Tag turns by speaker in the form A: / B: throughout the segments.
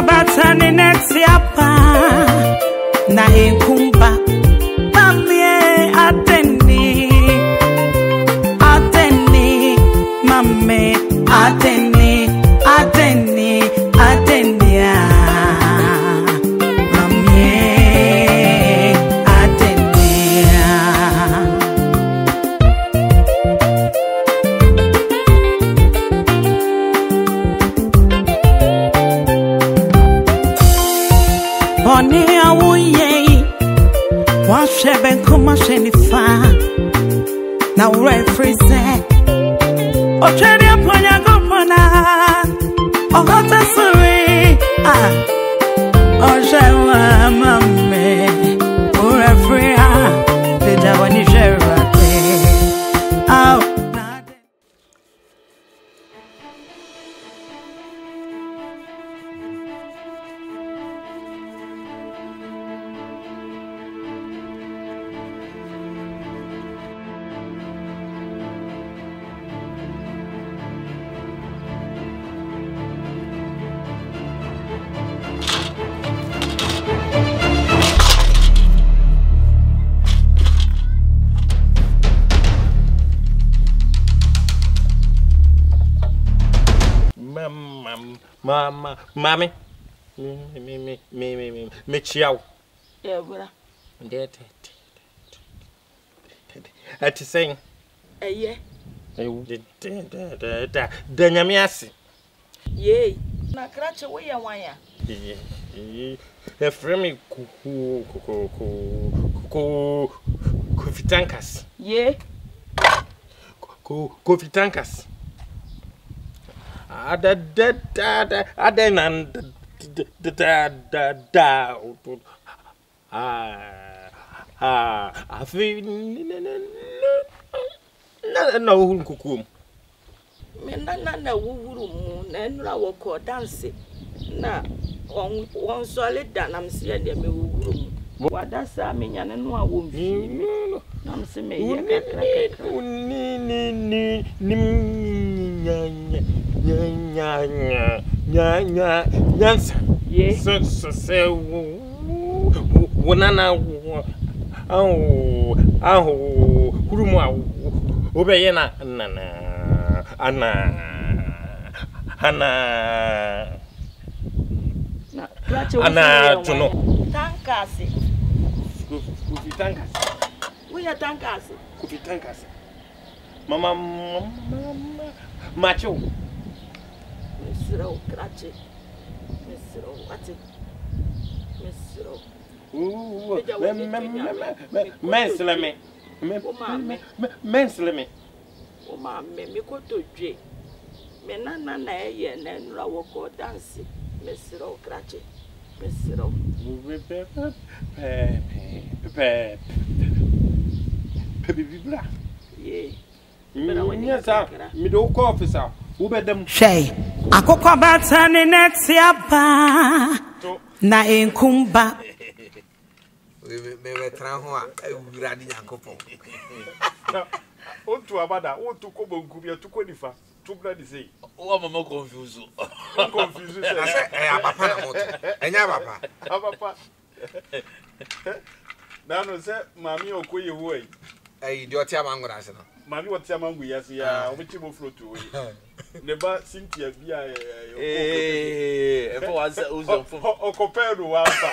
A: batani netiapa na enkumba Maame Aden.new Maame Aden.new Boni awuye wa shebe kuma shenifa na ure freeze o trade aponya gopona o hota suri o shewa mame ure free de jawani sherate
B: Maame me chiao
C: yeah bra
B: at saying
C: yeah
B: the nyamiasi
C: ye na krache we ya wanya
B: e frame Kofitankas
C: ye
B: Kofitankas Aden and I feel no kukum.
C: Me na wuru mu na nura wo ko dance na on solid dan am se de me wuru mu wada sa me nyane no a wo mfi na am se me ye kakra
B: Nyansa.
C: Ye.
B: So wonana hurumu obeye na ana tuno
C: tankasi
B: kufi tankasi
C: we ya tankasi
B: kufi tankasi mama macho
C: Mesro krache mesro ati mesro
B: mensleme
C: o ma me ko to dwe me na eye na nura wo ko dance mesro krache mesro
B: bibla
C: ye
B: Nyasa mi do ko officer wo bedam
A: Shay akokwa batani netiapa na enkumba
D: me tra ho a ewura di yakopon
B: ontu abada ontu ko bonkubia tu ko nifa tu bra di sei
D: o mama confuse
B: say
D: papa na moto enya
B: papa Nano say mami okoye wo
D: ai di oti amangura se no
B: mami oti amangu yasi ya obichi mo flotu we neba Cynthia bia
D: e for was uzo fo
B: okopero wa pa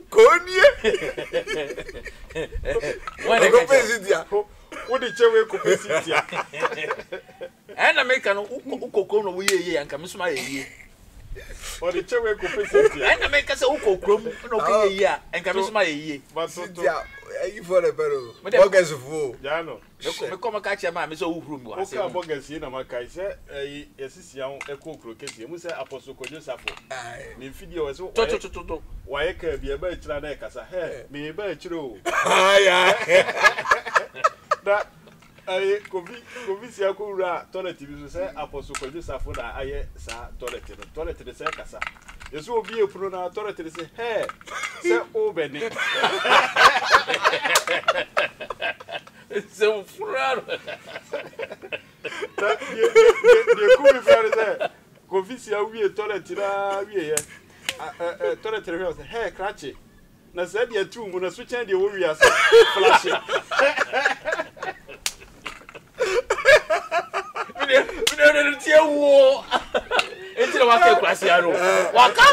D: Konie
B: Why go Cynthia wo de chewe ko Cynthia
D: na make no ukokro no wo ye anka me soma ye
B: o de chewe ko Cynthia
D: na make say ukokrom no ko ye anka me soma ye
B: Cynthia
D: you for the pero bogus fo
B: ya no
D: me come ka che ma me so uhuru mu ase
B: o ka bogus na makai say yesisia ekokro kesi mu say apostle ko Joseph me fidi o so
D: to
B: waye ka bia ba chira na kasa he me ba chira o
D: ya
B: da ai kovi sia ko ura toilet bi so say apostle ko Joseph na aye sa toilet de say kasa yeso obi epuro na toilet de say he say o beni
D: so furaro
B: The cool friend there. Confisia we a toilet we toilet reveals hair cratchy. Na said you two when a switch and the warriors flashing.
D: We don't tell war. It's a waka classiano. Waka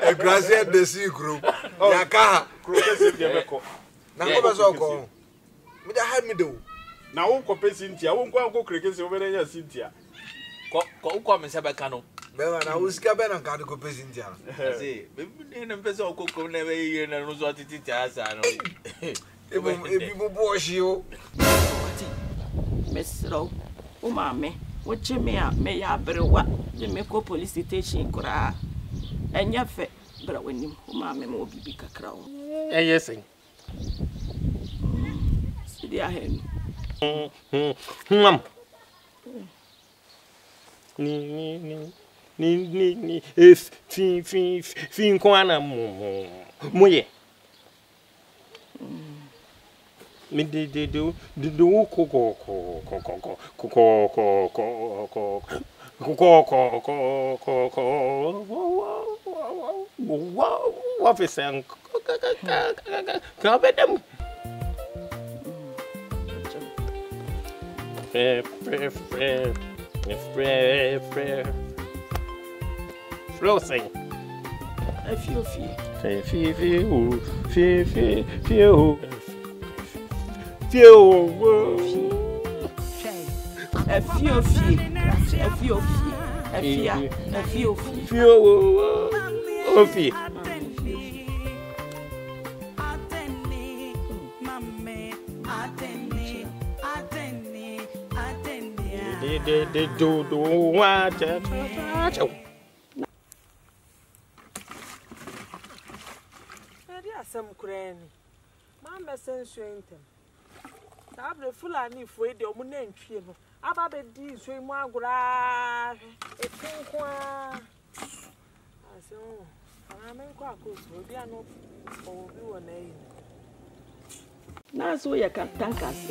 E: a grassy the sea group. Yaka,
B: Crocus the record.
E: now what so called? Me da had me do.
B: Now won't compare Cynthia, won't go crickets over there, Cynthia.
D: Come and Sabacano.
E: Bella, I was cabin and got to go pay India.
D: See, in a peso cocoa never hear and was what it is. I know.
E: If you wash you,
C: Miss Row, oh, mammy, what you may have better what you make go police station cry. And your fit, but when you, mammy, will be big a crow.
F: Yes,
C: See the hen.
F: Ni if fin kwana moye me do Flossing.
C: A few feet.
F: They do what?
G: Some cranny. Mamma sends strength. Tablet full and if we do name trim. About the D swim one graph. A pink one. I say, oh, I'm in quackles will be an or do a name.
C: Now, so you can thank us.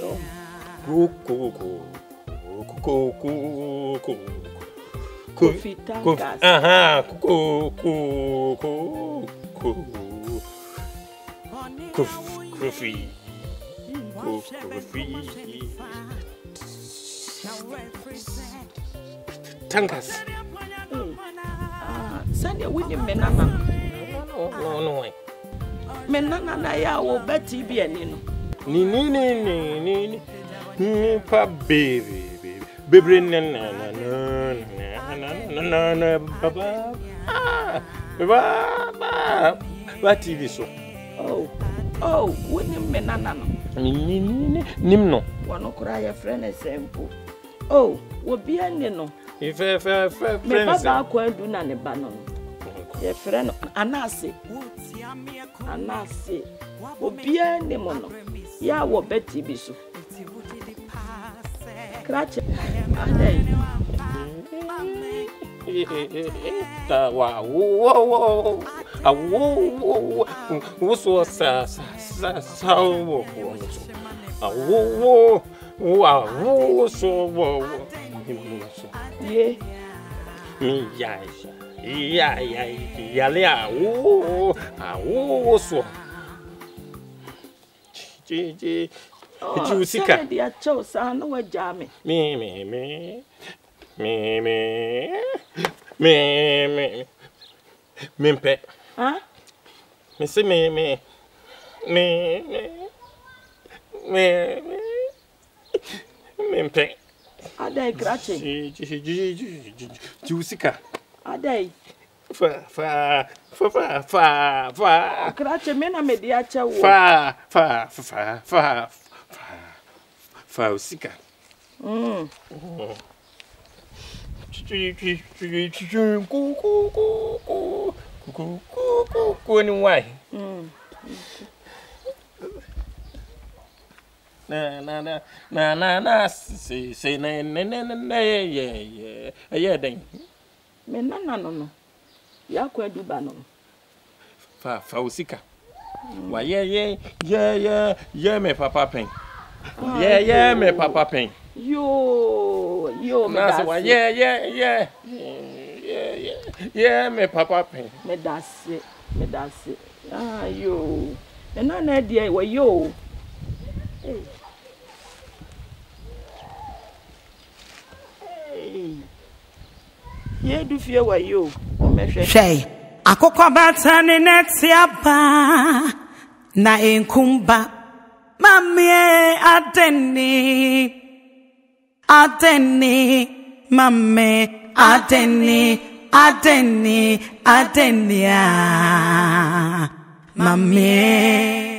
C: Coffee tankers.
F: Coffee. Tankas.
C: Send your winning menana.
F: No.
C: Menana, I will bet you be an in.
F: Ni pa baby. Baby, no, baba. What TV so?
C: Oh, winning menana.
F: Nimno.
C: One cry a friend a sample. Oh, what be an no?
F: If
C: friends are quite do none a bannon. Your friend, Anasi. Anasi. What be a nemono? Ya will bet you be so. Cratch it.
F: Wow. What's me,
C: huh?
F: Missy me.
C: Are they cratching?
F: Jusica.
C: Are they?
F: Fa.
C: Cratching men are mediacha.
F: Fa. Sika. Anyway. Na say yeah then.
C: Me no. Ya kwa duba no.
F: Fa usika. Wa yeah me papa pen. Yeah me papa pen.
C: Yo, yo me
F: Na say wa
C: das.
F: yeah me papa pen.
C: Me das. Ah yo. And na dia wa yo. Hey. Ye du fie wa yo. O me hwe.
A: Hwɛ akokɔ bata ne neti aba na enkumba Maame Aden.new Maame Aden.new Maame